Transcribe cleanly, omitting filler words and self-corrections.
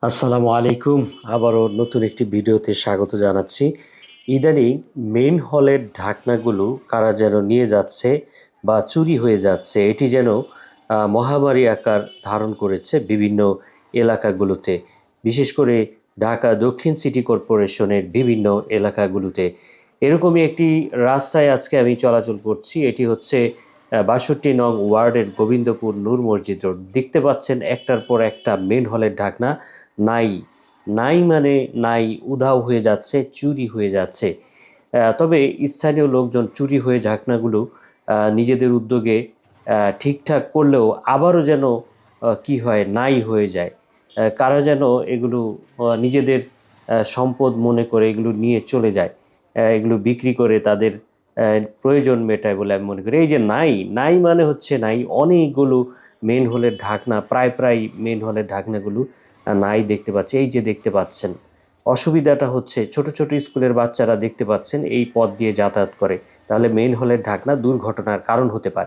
আসসালামু আলাইকুম। আবারও নতুন একটি ভিডিওতে স্বাগত জানাচ্ছি। ইদানিং মেইন হলের ঢাকনাগুলো কারা যেন নিয়ে যাচ্ছে বা চুরি হয়ে যাচ্ছে। এটি যেন মহামারী আকার ধারণ করেছে বিভিন্ন এলাকাগুলোতে। বিশেষ করে ঢাকা দক্ষিণ সিটি কর্পোরেশনের বিভিন্ন এলাকাগুলোতে। এরকমই একটি রাস্তায় আজকে আমি চলাচল করছি। এটি হচ্ছে ৬২ নং ওয়ার্ডের গোবিন্দপুর নূর মসজিদ রোড। দেখতে পাচ্ছেন একটার পর একটা মেইন হলের ঢাকনা নাই। নাই মানে নাই, উধাও হয়ে যাচ্ছে, চুরি হয়ে যাচ্ছে। তবে স্থানীয় লোকজন চুরি হয়ে ঢাকনাগুলো নিজেদের উদ্যোগে ঠিকঠাক করলেও আবারও যেন কি হয়, নাই হয়ে যায়। কারা যেন এগুলো নিজেদের সম্পদ মনে করে এগুলো নিয়ে চলে যায়। এগুলো বিক্রি করে তাদের প্রয়োজন মেটায় বলে আমি মনে করি। এই যে নাই, নাই মানে হচ্ছে নাই। অনেকগুলো মেইন হলের ঢাকনা, প্রায় মেইন হলের ঢাকনাগুলো নাই দেখতে পাচ্ছি। এই যে দেখতে পাচ্ছেন। অসুবিধাটা হচ্ছে ছোট, ছোট স্কুলের বাচ্চারা দেখতে পাচ্ছেন এই পথ দিয়ে যাতায়াত করে। তাহলে মেইন হলের ঢাকনা দুর্ঘটনার কারণ হতে পারে।